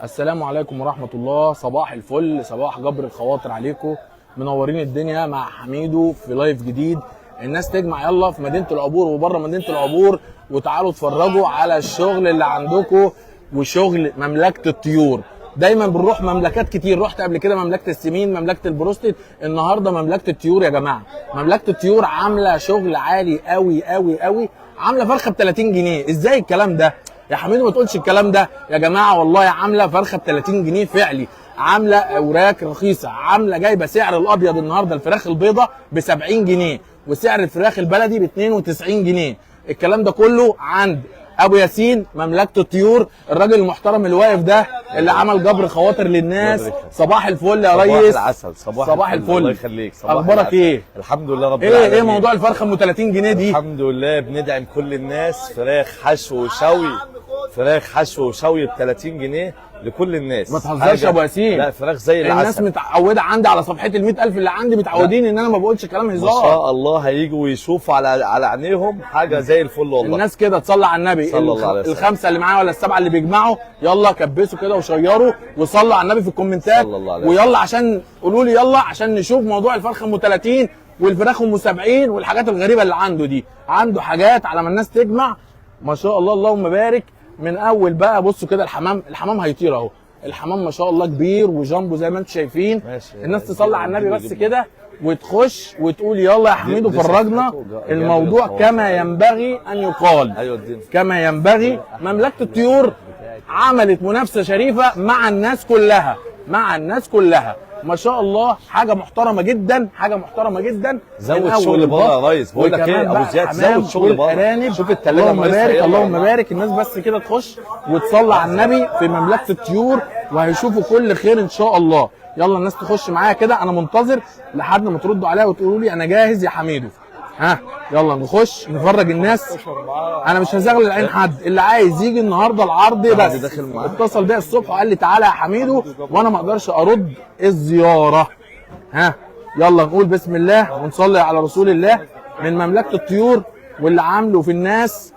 السلام عليكم ورحمة الله. صباح الفل، صباح جبر الخواطر عليكم. منورين الدنيا مع حميدو في لايف جديد. الناس تجمع يلا في مدينة العبور وبره مدينة العبور، وتعالوا اتفرجوا على الشغل اللي عندكم وشغل مملكة الطيور. دايما بنروح مملكات كتير، رحت قبل كده مملكة السمين، مملكة البروستيت، النهارده مملكة الطيور. يا جماعة مملكة الطيور عاملة شغل عالي قوي قوي قوي، عاملة فرخة ب 30 جنيه. ازاي الكلام ده؟ يا حميدو ما تقولش الكلام ده يا جماعه، والله عامله فرخه ب 30 جنيه فعلي، عامله اوراق رخيصه، عامله جايبه سعر الابيض النهارده الفراخ البيضاء ب 70 جنيه وسعر الفراخ البلدي ب 92 جنيه. الكلام ده كله عند ابو ياسين مملكه الطيور، الراجل المحترم اللي واقف ده اللي عمل جبر خواطر للناس. صباح الفل يا ريس. صباح العسل. صباح الفل. الله يخليك. اخبارك ايه؟ الحمد لله رب العالمين. ايه موضوع الفرخه ام 30 جنيه دي؟ الحمد لله بندعم كل الناس. فراخ حشو وشوي، فراخ حشو وشوي ب 30 جنيه لكل الناس. ما تهزرش يا ابو ياسين. لا فراخ زي العسل. الناس متعوده عندي على صفحه ال 100,000 اللي عندي، متعودين ان انا ما بقولش كلام هزار. ما شاء الله هيجوا ويشوفوا على عينيهم حاجه زي الفل والله. الناس كده تصلي على النبي. صلى الله عليه وسلم. الخمسه اللي معايا ولا السبعه اللي بيجمعوا يلا كبسوا كده وشيروا وصلوا على النبي في الكومنتات. صلى الله عليه وسلم. ويلا عشان قولوا لي يلا عشان نشوف موضوع الفرخه ام 30 والفراخ ام 70 والحاجات الغريبه اللي عنده دي. عنده حاجات على ما الناس تجمع ما شاء الله اللهم بارك. من اول بقى بصوا كده الحمام هيطير اهو. الحمام ما شاء الله كبير وجامبو زي ما انتم شايفين. ماشي. الناس تصلي على النبي بس كده وتخش وتقول يلا يا حميدو فرجنا الموضوع كما ينبغي ان يقال. ايوه الدين. كما ينبغي. مملكة الطيور عملت منافسة شريفة مع الناس كلها، مع الناس كلها ما شاء الله. حاجة محترمة جدا، حاجة محترمة جدا. زود شغل بره يا ريس. بقول لك ايه ابو زياد، زود شغل بره. شوف التلاجة اللهم بارك اللهم بارك. الناس بس كده تخش وتصلي على النبي في مملكة الطيور وهيشوفوا كل خير ان شاء الله. يلا الناس تخش معايا كده، انا منتظر لحد ما تردوا عليا وتقولوا لي انا جاهز يا حميدو. ها يلا نخش نفرج الناس. انا مش هزغل العين حد، اللي عايز يجي النهارده العرض بس اتصل بيا الصبح وقال لي تعالى يا حميدو وانا ما اقدرش ارد الزياره. ها يلا نقول بسم الله ونصلي على رسول الله. من مملكه الطيور واللي عامله في الناس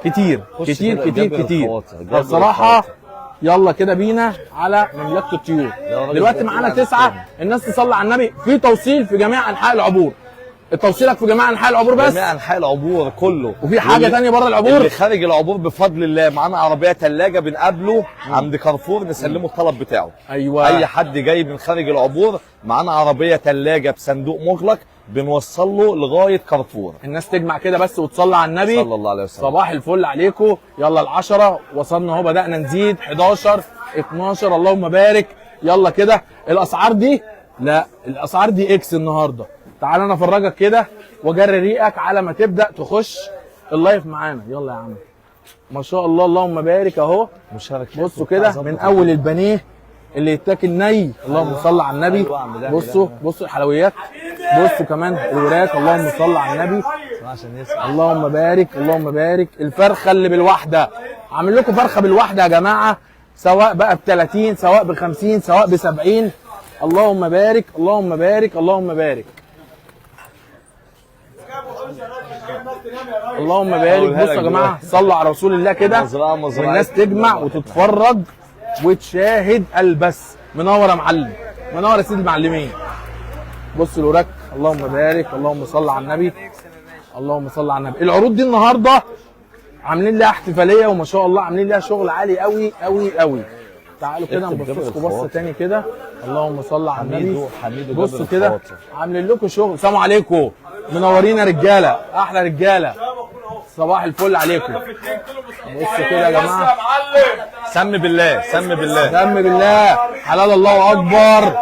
كتير كتير كتير كتير بصراحه. يلا كده بينا على مملكة الطيور. دلوقتي معانا 9. الناس تصلي على النبي. في توصيل في جميع انحاء العبور. توصيلك في جميع انحاء العبور بس؟ جميع انحاء العبور كله. وفي حاجه ثانيه بره العبور؟ اللي خارج العبور بفضل الله معانا عربيه ثلاجه بنقابله عند كارفور نسلمه الطلب بتاعه. ايوه. اي حد جاي من خارج العبور معانا عربيه ثلاجه بصندوق مغلق بنوصل له لغايه كارفور. الناس تجمع كده بس وتصلي على النبي صلى الله عليه وسلم. صباح الفل عليكم. يلا ال10 وصلنا اهو، بدانا نزيد 11 12 اللهم بارك. يلا كده الاسعار دي، لا الاسعار دي اكس النهارده. تعال انا افرجك كده وجري ريقك على ما تبدا تخش اللايف معانا. يلا يا عم ما شاء الله اللهم بارك اهو. بصوا كده من اول البانيه اللي يتاكل ني، اللهم صل على النبي. بصوا الحلويات، بصوا كمان الوراك، اللهم صل على النبي. اللهم بارك اللهم بارك. الفرخه اللي بالواحده، عامل لكم فرخه بالواحده يا جماعه، سواء بقى ب 30 سواء ب 50 سواء ب 70. اللهم بارك اللهم بارك اللهم بارك اللهم بارك. بصوا يا جماعه صلوا على رسول الله كده والناس تجمع وتتفرج وتشاهد البث. منور يا معلم، منور يا سيدي المعلمين. بصوا الوراك، اللهم بارك اللهم صل على النبي اللهم صل على النبي. العروض دي النهارده عاملين لها احتفاليه وما شاء الله عاملين لها شغل عالي قوي قوي قوي. تعالوا كده نبص لكم بصه تاني كده، اللهم صل على النبي. بصوا كده عاملين لكم شغل. السلام عليكم، منورين يا رجاله، احلى رجاله. صباح الفل عليكم. بصوا كده يا جماعه، سم بالله سم بالله سم بالله، حلال الله اكبر.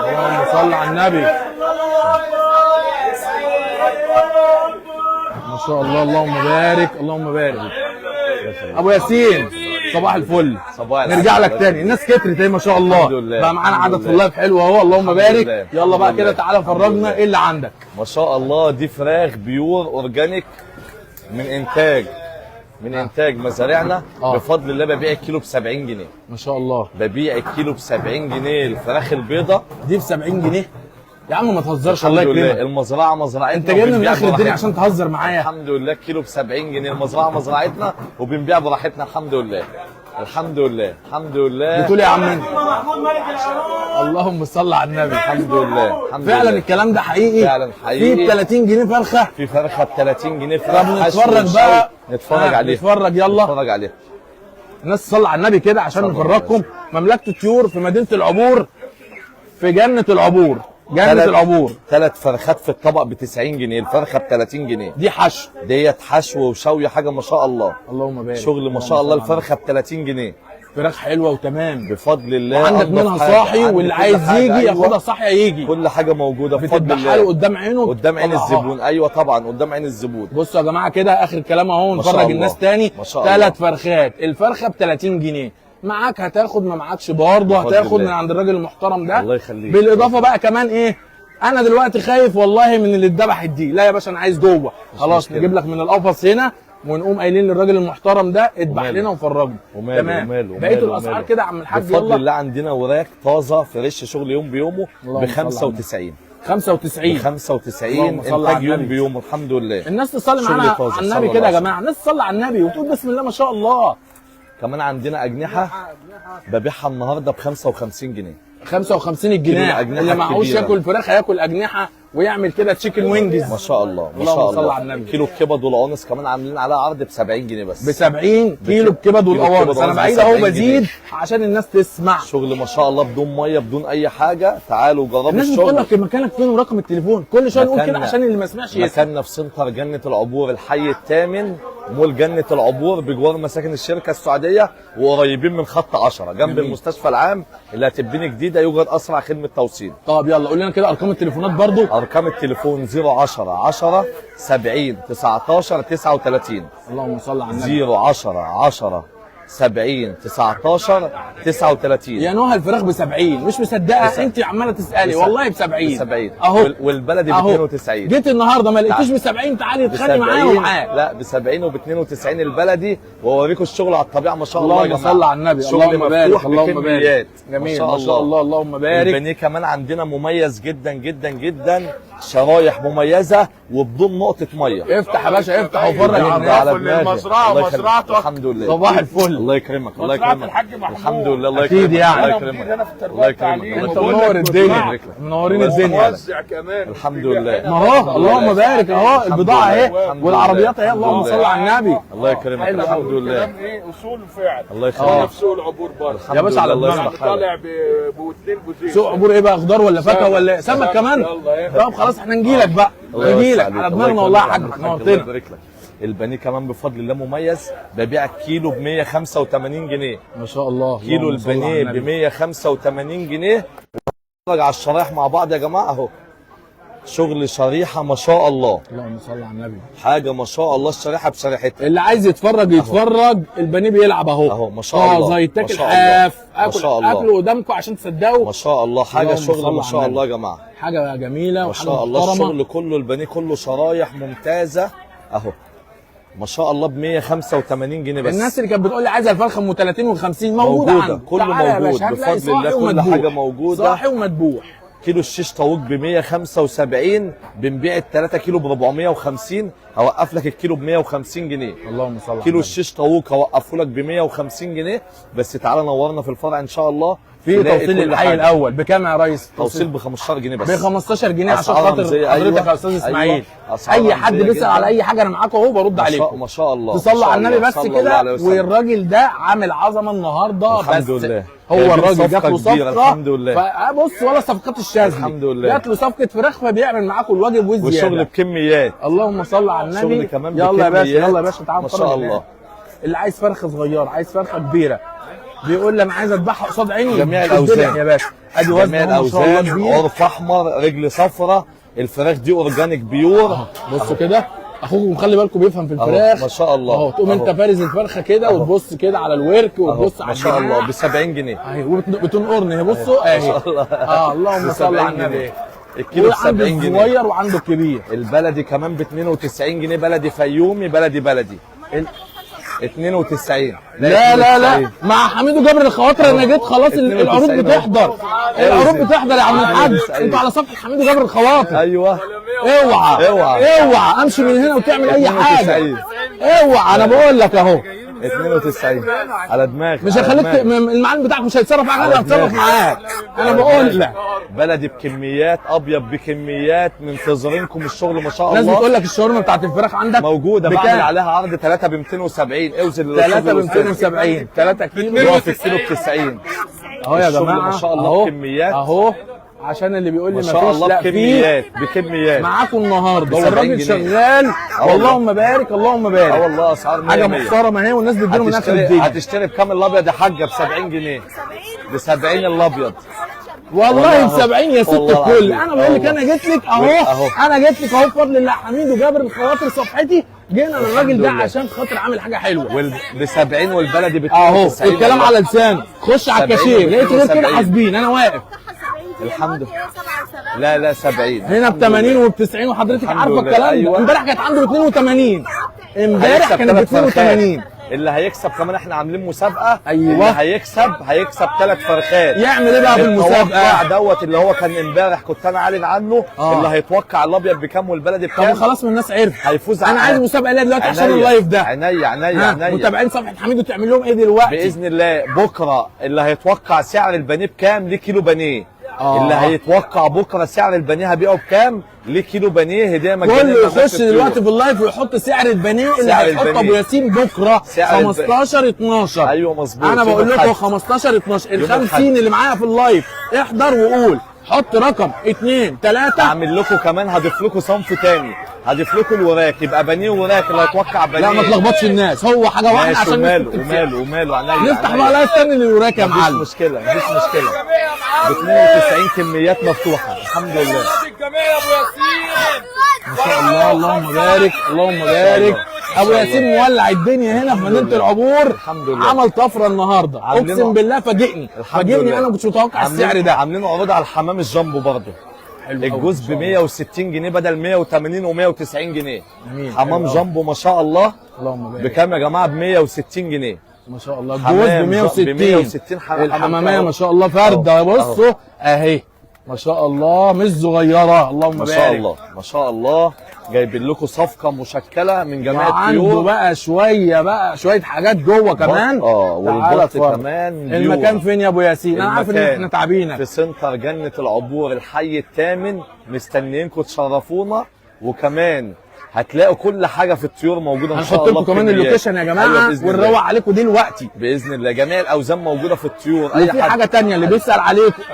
اللهم صل على النبي. ما شاء الله اللهم بارك اللهم بارك. ابو ياسين صباح الفل. نرجع لك تاني. الناس كترت اهي ما شاء الله، بقى معانا عدد في اللايف حلو اهو، اللهم بارك. يلا بقى كده تعالى فرجنا ايه اللي عندك. ما شاء الله دي فراخ بيور اورجانيك من انتاج مزارعنا. بفضل الله ببيع الكيلو ب 70 جنيه. ما شاء الله ببيع الكيلو ب 70 جنيه. الفراخ البيضاء دي ب 70 جنيه يا عم، ما تهزرش. الله يكرمك. المزرعه مزرعتنا. انت جايبني من اخر الدنيا عشان تهزر معايا. الحمد لله الكيلو ب 70 جنيه. المزرعه مزرعتنا وبنبيع براحتنا الحمد لله. الحمد لله الحمد لله. بتقول يا عم انت؟ اللهم صل على النبي. الحمد لله الحمد فعلا لله. الكلام ده حقيقي؟ فعلا حقيقي. في ب 30 جنيه فرخه؟ في فرخه ب 30 جنيه طب فرخه. نتفرج بقى. نتفرج عليها. نتفرج يلا. نتفرج عليها. الناس تصلي على النبي كده عشان نفرجكم. مملكه الطيور في مدينه العبور، في جنه العبور، جنه العبور. 3 فرخات في الطبق ب 90 جنيه، الفرخه ب 30 جنيه. دي حشو ديت حشو وشوي حاجه ما شاء الله. اللهم بارك. شغل ما شاء الله. الفرخه ب 30 جنيه فراخ حلوه وتمام بفضل الله. عندك أنضف منها حاجة. صاحي، عندك واللي كل عايز حاجة. يجي أيوة. ياخدها صاحيه يجي. كل حاجه موجوده بفضل بتذبحها له الله. قدام عينه، قدام عين طلعها. الزبون. ايوه طبعا قدام عين الزبون. بصوا يا جماعه كده اخر الكلام اهو. ما شاء نفرج الله. الناس تاني. ما شاء الله. 3 فرخات، الفرخه ب 30 جنيه. معاك هتاخد، ما معاكش برضه بفضل هتاخد الله. من عند الراجل المحترم ده. الله يخليك. بالاضافه بقى كمان ايه، انا دلوقتي خايف والله من اللي اتذبحت دي. لا يا باشا انا عايز جوه. خلاص مشكلة. نجيب لك من القفص هنا ونقوم قايلين للراجل المحترم ده اذبح وماله. لنا وفرجنا. وماله تمام. وماله بقيه وماله الاسعار وماله. كده يا عم الحاج بفضل يلا. الله عندنا وراك طازه فريش شغل يوم بيومه اللهم ب صل على 95. 95 ب 95 اللهم صل على انتاج يوم النبي. بيومه الحمد لله. الناس تصلي شغل معانا طازة. على صلى النبي الله كده يا عليه جماعه. الناس تصلي على النبي وتقول بسم الله ما شاء الله. كمان عندنا اجنحه ببيعها النهارده ب 55 جنيه. 55 الجنيه. الأجنحة اللي معهوش الكبيرة. ياكل فراخ هياكل اجنحه ويعمل كده تشيكن وينجز. ما شاء الله ما اللهم شاء صل الله. على النبي. كيلو الكبد والقوانص كمان عاملين عليها عرض ب 70 جنيه بس. ب 70 كيلو بكبد كيلو والقوانص. انا الكبد بعيد ب اهو 70 بزيد جنيه. عشان الناس تسمع. شغل ما شاء الله بدون ميه بدون اي حاجه. تعالوا جربوا الناس بتقول الشغل. لك مكانك فين ورقم التليفون. كل شويه نقول كده مكاننا- عشان اللي ما سمعش يسمع. مكاننا في سنتر جنة العبور الحي الثامن، مول جنة العبور بجوار مساكن الشركة السعودية، وقريبين من خط 10 جنب جميل. المستشفى العام اللي هتبني جديدة. يوجد أسرع خدمة توصيل. طب يلا قول لنا كده ارقام التليفونات برضو. أرقام التليفون 010 10 70 19 39. اللهم صل على النبي. 010 10 70 19 39. يا نهى الفراخ ب 70 مش مصدقه. بس- انت عماله تسالي بس- والله ب 70. 70 اهو. والبلدي ب اهو 92. جيت النهارده ما لقيتيش ب 70 تعالي اتخانقي معايا ومعاك. لا ب 70 وب 92 البلدي، واوريكم الشغل على الطبيعه ما شاء الله يا اللهم جماعه. صل على النبي. شغل اللهم بارك. مفتوح اللهم بكميات. بارك. جميل ما شاء الله. اللهم بارك. البانيه كمان عندنا مميز جدا جدا جدا. شرايح مميزه وبدون نقطه ميه. افتح يا باشا افتح وفرج على الناس. دماغي. المزرعة الله يخليك. ومزرعتك. الحمد لله. صباح الفل. الله يكرمك الله مزرعة يكرمك. الحاج محمود. الحمد لله الله أكيد يكرمك. يعني. الله أنا يكرمك. مدير هنا في التربية الله يكرمك. والتعليم. الله انت يكرمك. منور الدنيا. يبارك لك. منورين الدنيا. موزع كمان. الحمد لله. ما هو اللهم بارك اهو البضاعه اهي الحمد والعربيات لله. اهي. اللهم الحمد صل لله. على النبي. الله يكرمك. حلو الحمد أوي. لله. كلام ايه اصول فعل. الله انا يخليك. في سوق العبور برضه. يا باشا على الله دماغك. يصلح حالك. طالع بوتين بوزين. سوق عبور ايه بقى، خضار ولا فاكهه ولا سمك سمك. كمان؟ يلا إيه. طب خلاص احنا نجيلك بقى. الله يوسع نجيلك عليك. على الله دماغنا والله يا يكرمك. حاج الله نورتنا. يبارك لك. البانيه كمان بفضل الله مميز. ببيع الكيلو ب 185 جنيه. ما شاء الله. كيلو اللهم صل على البانيه ب النبي. 185 جنيه. نتفرج على الشرايح مع بعض يا جماعه اهو. شغل شريحه ما شاء الله. اللهم صل على النبي. حاجه ما شاء الله. الشريحه بشريحتها. اللي عايز يتفرج يتفرج. البانيه بيلعب اهو. اهو ما شاء الله. طازه ما يتاكل شاء الله. حاف. ما شاء الله. اكله قدامكم عشان تصدقوا. ما شاء الله. حاجه اللهم صل شغل ما على شاء النبي. الله يا جماعه. حاجه جميله ما وحاجه شاء الله. محترمه. الشغل كله البانيه كله شرايح ممتازه اهو. ما شاء الله ب 185 جنيه بس. الناس اللي كانت بتقول لي عايزه الفرخه ام 30 و50 موجوده موجودة. عندي. كله تعالى يا موجود. باشا، هتلاقي بفضل الله صاحي كل ومدبوح. حاجة موجودة. صاحي ومدبوح. كيلو الشيش طاووق ب 175. بنبيع ال 3 كيلو ب 450. هوقف لك الكيلو ب 150 جنيه. اللهم صل على كيلو النبي. الشيش طاووق هوقفه لك ب 150 جنيه بس. تعالى نورنا في الفرع ان شاء الله. في تلاقي توصيل كل الحي حاجة. الاول بكام يا ريس؟ توصيل ب 15 جنيه بس. ب 15 جنيه عشان أسعارهم خاطر زي- حضرتك أيوة. يا استاذ اسماعيل. أيوة. أسعارهم اي حد زي بيسال جداً. على اي حاجه انا معاكم اهو برد ما شاء- عليكم. ما شاء الله. تصلوا ما شاء على النبي الله. بس صلى الله كده. عليه وسلم. والراجل ده عامل عظمه النهارده. الحمد بس لله. هو جايبين الراجل صفقة جات له كبيرة. صفقه. الحمد لله. فبص ولا صفقات الشاذلي. الحمد لله. جات له صفقه فراخ فبيعمل معاكم الواجب والزياده. والشغل بكميات. اللهم صل على النبي. شغل كمان يلا يا باشا بكميات. يلا يا باشا تعالى ما نتفرج شاء هناك. الله. اللي عايز فرخه صغيره عايز فرخه كبيره بيقول لي انا عايز اذبحها قصاد عيني. جميع الدنيا الاوزان يا باشا. ادي وزن جميع ما شاء الله الاوزان. كبير. عرف احمر رجل صفرة. الفراخ دي اورجانيك بيور. بصوا كده اخوكم خلي بالكم بيفهم في الفراخ. ما شاء الله. اهو تقوم انت أهو. فارز الفرخه كده وتبص كده على الورك وتبص على ما شاء الله الجناح. ب 70 جنيه. اهي وبتنقرني اهي. بصوا اهي. اللهم صل على النبي. الكيلو ب وعنده 70 جنيه. الصغير وعنده الكبير. البلدي كمان ب 92 جنيه. بلدي فيومي بلدي 92. لا لا لا مع حميد وجابر الخواطر انا جيت خلاص 92 العروض بتحضر. العروض بتحضر يا عم الحاج. 92. انتوا على صفحه حميد وجابر الخواطر. ايوه. اوعى اوعى. اوعى امشي من هنا وتعمل اي حاجه. 92. اوعى انا بقول لك اهو. 92 على دماغي. مش على هخليك دماغي. المعلم بتاعك مش هيتصرف معاك، انا على هتصرف دماغي. معاك. انا على بقول دماغي. لك بلدي بكميات، ابيض بكميات، منتظرينكم الشغل ما شاء الناس الله. بتقول لك الشاورما بتاعت الفراخ عندك موجوده، بكام؟ بعمل عليها عرض 3 ب 270. اوزن 3 ب 270 3 كيلو واقف الكيلو ب 90. اهو يا الشغل جماعه ما شاء الله اهو بكميات. اهو عشان اللي بيقول لي ما ما شاء فيش، الله لا في بكميات بكميات. معاكم النهارده ب 70 والراجل جنيه. شغال. والله. اللهم بارك اللهم اه بارك. والله اسعار 100 حاجه 100. محترمه اهي والناس بتديله من اخر هتشتري الدنيا. هتشتري بكام الابيض يا حاجه؟ ب 70 جنيه. ب 70 الابيض. والله ب أهو. 70 يا ست والله الكل. العظيم. انا بقول لك والله. انا جيت لك أهو. اهو، انا جيت لك اهو بفضل الله. حميد وجابر الخواطر صفحتي جينا للراجل ده لله. عشان خاطر عامل حاجه حلوه ب 70 والبلدي ب اهو. 92. الكلام على لسانه. خش على 70 الكاشير لقيت غير كده 72. حاسبين انا واقف الحمد لله. لا لا 70 هنا ب 80 وب 90 وحضرتك الحمد عارفه لله. الكلام ده. أيوة. امبارح كانت عنده ب 82 امبارح هيكسب كانت ب 3 فرخات. 82 اللي هيكسب كمان احنا عاملين مسابقه. أيوة. اللي هيكسب 3 فرخات. يعمل ايه بقى في التوقع المسابقه؟ دوت اللي هو كان امبارح كنت انا عالن عنه. اللي هيتوقع الابيض بكام والبلدي طب بكام خلاص من الناس عرف هيفوز. انا عايز مسابقه ليا دلوقتي عشان عينيا. اللايف ده. عينيا عينيا عينيا. متابعين صفحه حميد وتعمل لهم ايه دلوقتي؟ باذن الله بكره اللي هيتوقع سعر البانيه بكام ليه كيلو بانيه. اللي هيتوقع بكره سعر البانيه هبيعه بكام ليه كيلو بانيه هديه مجانيه. كله يخش دلوقتي في اللايف ويحط سعر البانيه اللي سعر هيحطه البانيه. ابو ياسين بكره سعر 15 12. ايوه مظبوط. انا يوم بقول لكم الأحد. 15 12 ال يوم 50 الأحد. اللي معايا في اللايف احضر وقول حط رقم 2 3. اعمل لكم كمان هضيف لكم صنف تاني. هضيف لكم الوراك يبقى بانيه وراك اللي هيتوقع بانيه. لا ما تلخبطش الناس، هو حاجه واحده ماشي. عشان وماله الناس وماله وماله عينيا. نفتح بقى لايف تاني للوراك يا معلم. مفيش مشكله مفيش مشكله. ب 92 كميات مفتوحه الحمد لله. الجميع يا ابو ياسين. ما شاء الله اللهم بارك اللهم بارك. ابو ياسين مولع الدنيا هنا في مدينه العبور. الحمد لله. عمل طفره النهارده عاملينه- اقسم بالله فاجئني انا ما كنتش متوقع السعر ده. عاملين عروض على الحمام الجامبو برضه. الجوز ب 160 جنيه بدل 180 و190 جنيه. جميل. حمام جامبو ما شاء الله. اللهم بارك. بكام يا جماعه؟ ب 160 جنيه. ما شاء الله الجوز حمام ب 160 ب 160 الحماميه ما شاء الله فرده. بصوا اهي ما شاء الله مش صغيره اللهم ما بارك. شاء الله ما شاء الله. جايبين لكم صفقه مشكله من جميع وعنده الطيور. بقى شويه حاجات جوه كمان. تعالى والبط اتفرج. كمان المكان فين يا ابو ياسين؟ انا عارف ان المكان احنا تعبينك. في سنتر جنة العبور الحي الثامن. مستنيينكم تشرفونا. وكمان هتلاقوا كل حاجه في الطيور موجوده ان شاء هنحط الله. لكم كمان بكميات. اللوكيشن يا أيوة جماعه بإذن ونروق الله. عليكم دلوقتي. باذن الله جميع الاوزان موجوده في الطيور. وفي حاجه تانية اللي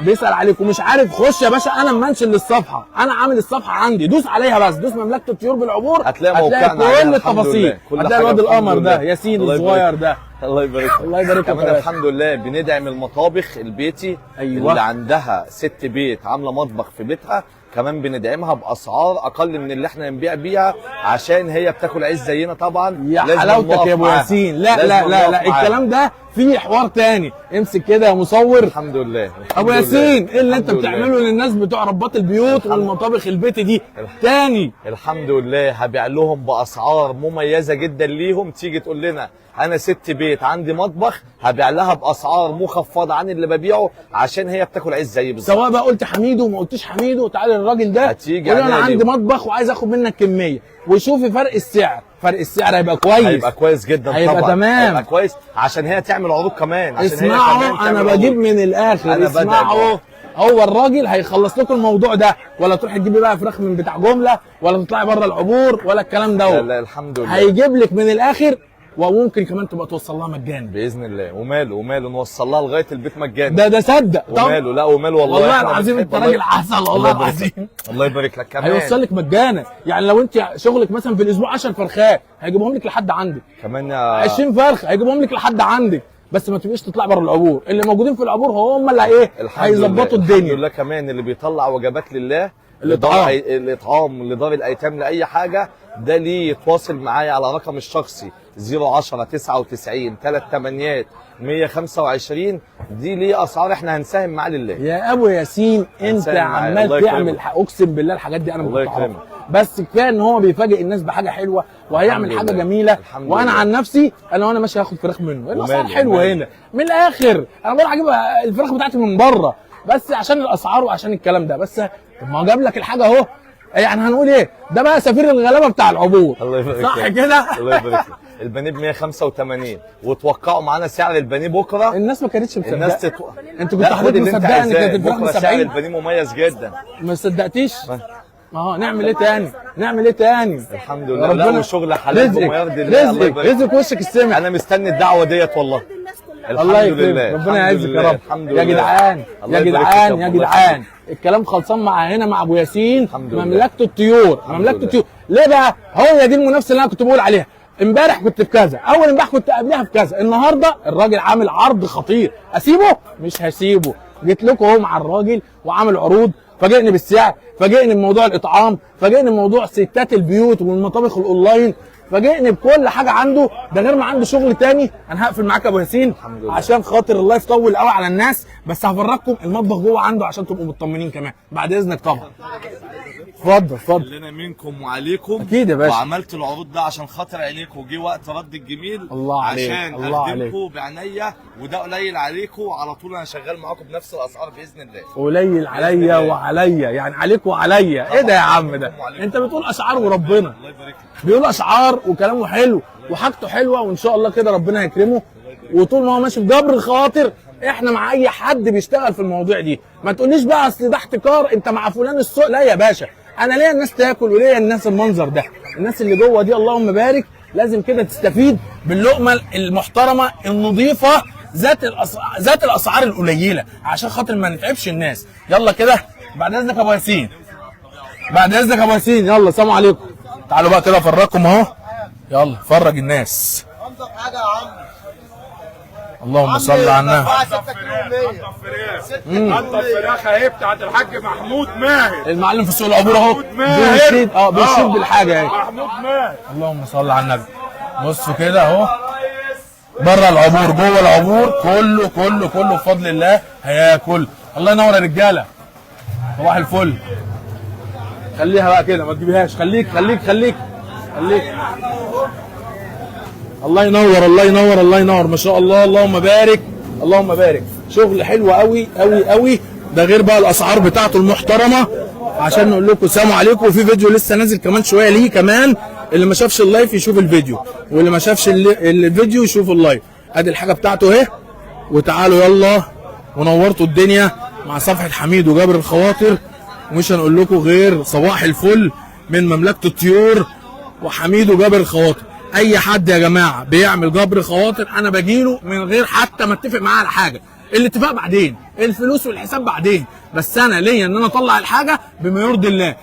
بيسال عليكم مش عارف خش يا باشا. انا منشن للصفحه، انا عامل الصفحه عندي، دوس عليها بس، دوس مملكه الطيور بالعبور هتلاقي موقعنا عليها كل الحمد التفاصيل. لله. كل هتلاقي حاجة الواد الحمد القمر لله. ده ياسين الله الصغير يبارك. ده. الله يبارك لك. الله يبارك لك كمان يا باشا. الحمد لله بندعم المطابخ البيتي. أيوة. اللي عندها ست بيت عامله مطبخ في بيتها كمان بندعمها باسعار اقل من اللي احنا نبيع بيها عشان هي بتاكل عيش زينا طبعا. يا لازم حلاوتك نقف يا ابو معاها. ياسين. لا لازم لا لا نقف لا معاها. الكلام ده فيه حوار تاني. امسك كده يا مصور. الحمد لله. ابو الحمد ياسين لله. ايه اللي انت الحمد لله. بتعمله للناس بتوع رباط البيوت والمطابخ البيتي دي تاني؟ الحمد لله هبيع لهم باسعار مميزه جدا ليهم. تيجي تقول لنا انا ست بيت عندي مطبخ هبيع لها باسعار مخفضه عن اللي ببيعه عشان هي بتاكل عيش زيي بالظبط. سواء بقى قلت حميدو وما قلتش حميدو تعالى للراجل ده هتيجي قول له انا عليها عندي اليوم. مطبخ وعايز اخد منك كميه وشوفي فرق السعر. فرق السعر هيبقى كويس. هيبقى كويس جدا هيبقى طبعا. تمام. هيبقى كويس عشان هي تعمل عروض كمان. عشان هي كمان اسمعوا انا تعمل بجيب عروض. من الاخر. أنا اسمعوا بدأ. هو الراجل هيخلص لكم الموضوع ده. ولا تروحي تجيبي بقى فراخ من بتاع جمله ولا تطلعي بره العبور ولا الكلام لا ده. لا الحمد لله. هيجيب لك من الاخر وممكن كمان تبقى توصل لها مجانا باذن الله. وماله نوصل لها لغايه البيت مجانا. ده صدق. وماله. لا وماله والله. والله إحنا العظيم بنحب انت راجل عسل والله الله يبارك العظيم. لك. الله يبارك لك كمان. هيوصل لك مجانا. يعني لو انت شغلك مثلا في الاسبوع 10 فرخات هيجيبهم لك لحد عندك. كمان 20 فرخ هيجيبهم لك لحد عندك. بس ما تبقيش تطلع بره العبور. اللي موجودين في العبور هم اللي الحمد لله. هيظبطوا الحمد الدنيا. لله كمان اللي بيطلع وجبات لله. الإطعام. الاطعام لدار الايتام لاي حاجه ده ليه يتواصل معايا على رقم الشخصي 010 99 38 125. دي ليه اسعار احنا هنساهم معاه لله. يا ابو ياسين انت هنساهم معايا. الله عمال تعمل يكرمك. اقسم بالله الحاجات دي انا ما الله كنت اعرفها. يكرمك. بس كفايه ان هو بيفاجئ الناس بحاجه حلوه وهيعمل الحمد حاجه لله. جميله. الحمد وانا لله. عن نفسي وانا ماشي هاخد فراخ منه. الاسعار وماله. حلوه هنا من الاخر. انا بروح اجيب الفراخ بتاعتي من بره بس عشان الاسعار وعشان الكلام ده. بس ما جاب لك الحاجه اهو. يعني هنقول ايه؟ ده بقى سفير الغلابه بتاع العبور. الله يبارك صح لك. كده؟ الله يبارك لك. البانيه ب 185 وتوقعوا معانا سعر البانيه بكره. الناس ما كانتش الناس مصدقه. انت كنت لا، خد حضرتك اللي انت مصدقه ان عايزاه. كانت الفراخ ب بكره سعر 70؟ البانيه مميز جدا. ما صدقتيش؟ نعمل ايه تاني؟ نعمل ايه تاني؟ الحمد لله. لا، وشغل حلال رزقك ويرضي الله. الله رزقك يبارك. رزقك وشك السمع. انا مستني الدعوه ديت والله. الله الحمد لله. يكرمك، ربنا يعزك يا رب. الحمد يا لله. جدعان الله يا يبارك جدعان فيك يا الله جدعان، يخليك. الكلام خلصان مع هنا مع ابو ياسين، الحمد لله. مملكه الطيور. الحمد مملكه لله. الطيور ليه بقى؟ هي دي المنافسه اللي انا كنت بقول عليها. امبارح كنت في كذا، اول امبارح كنت قبلها في كذا، النهارده الراجل عامل عرض خطير، اسيبه؟ مش هسيبه. جيت لكم اهو مع الراجل وعامل عروض، فاجئني بالسعر، فاجئني بموضوع الاطعام، فاجئني بموضوع ستات البيوت والمطابخ الاونلاين، فاجئني بكل حاجه عنده. ده غير ما عنده شغل تاني. انا هقفل معاك يا ابو ياسين عشان خاطر اللايف طول قوي على الناس، بس هفرجكم المطبخ جوه عنده عشان تبقوا مطمنين كمان بعد اذنك طبعا. اتفضل. كلنا منكم وعليكم. اكيد يا باشا. وعملت العروض ده عشان خاطر عينيكم، وجي وقت رد الجميل الله عليك، عشان الله عليك. اخدمكم بعينيا، وده قليل عليكم، وعلى طول انا شغال معاكم بنفس الاسعار باذن الله. قليل عليا وعليا، يعني عليك وعليا. ايه ده يا عم ده؟ انت بتقول اشعار وربنا الله يبارك لك. بيقول اشعار وكلامه حلو وحاجته حلوه، وان شاء الله كده ربنا يكرمه. وطول ما هو ماشي في جبر الخواطر احنا مع اي حد بيشتغل في المواضيع دي. ما تقوليش بقى اصل ده احتكار، انت مع فلان السوق. لا يا باشا، انا ليا الناس تاكل وليا الناس المنظر ده. الناس اللي جوه دي اللهم بارك لازم كده تستفيد باللقمه المحترمه النظيفه ذات الاسعار القليله عشان خاطر ما نتعبش الناس. يلا كده بعد اذنك يا ابو ياسين، بعد اذنك يا ابو ياسين. يلا سلام عليكم. تعالوا بقى كده افرجكم اهو. يلا فرج الناس. انضف حاجه يا عم. اللهم صل على النبي. انضف فراخ اهي بتاعت الحاج محمود ماهر. المعلم في سوق العبور اهو ماهر. بيشيد بيشيد بالحاجه اهي. محمود ماهر. اللهم صل على النبي. بصوا كده اهو بره العبور جوه العبور، كله كله كله بفضل الله هياكل. الله ينور يا رجاله. صباح الفل. خليها بقى كده ما تجيبيهاش. خليك. الله ينور الله ينور الله ينور. ما شاء الله اللهم بارك اللهم بارك. شغل حلو قوي قوي قوي. ده غير بقى الاسعار بتاعته المحترمه. عشان نقول لكم السلام عليكم. وفي فيديو لسه نازل كمان شويه ليه كمان، اللي ما شافش اللايف يشوف الفيديو، واللي ما شافش الفيديو يشوف اللايف. ادي الحاجه بتاعته اهي. وتعالوا يلا ونورتوا الدنيا مع صفحه حميد وجبر الخواطر. ومش هنقول لكم غير صباح الفل من مملكه الطيور وحميد وجبر الخواطر. اي حد يا جماعه بيعمل جبر خواطر انا بجيله من غير حتى ما اتفق معاه على حاجه. الاتفاق بعدين، الفلوس والحساب بعدين، بس انا ليا ان انا اطلع الحاجه بما يرضي الله.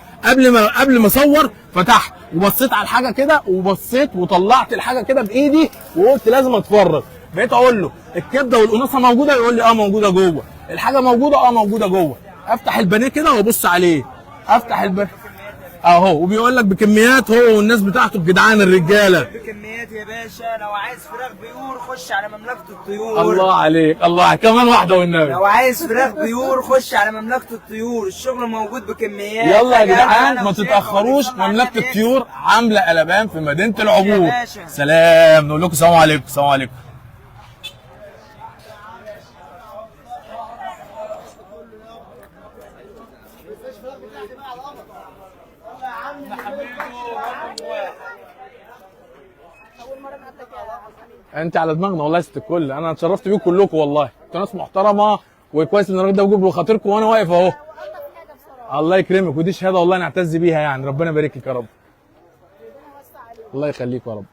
قبل ما اصور فتحت وبصيت على الحاجه كده، وبصيت وطلعت الحاجه كده بايدي وقلت لازم اتفرج. بقيت اقول له الكبده والقناصه موجوده، يقول لي موجوده جوه. الحاجه موجوده موجوده جوه. افتح البانيه كده وابص عليه، افتح البانيه اهو، وبيقول لك بكميات هو والناس بتاعته الجدعان الرجاله. بكميات يا باشا. لو عايز فراخ بيور خش على مملكة الطيور. الله عليك الله عليك. كمان واحده والنبي. لو عايز فراخ بيور خش على مملكة الطيور. الشغل موجود بكميات. يلا يا جدعان أنا ما وشيخة تتاخروش. ونصنع مملكه الناس. الطيور عامله قلبان في مدينه العبور. يا باشا. سلام. نقول لكم السلام عليكم. السلام عليكم. انت على دماغنا والله يا ست الكل. انا اتشرفت بيكم كلكم والله. انتوا ناس محترمه، وكويس ان الراجل ده وجوب بخاطركم وانا واقف اهو. الله يكرمك. ودي شهاده والله نعتز بيها يعني. ربنا يبارك لك يا رب. الله يخليك يا رب.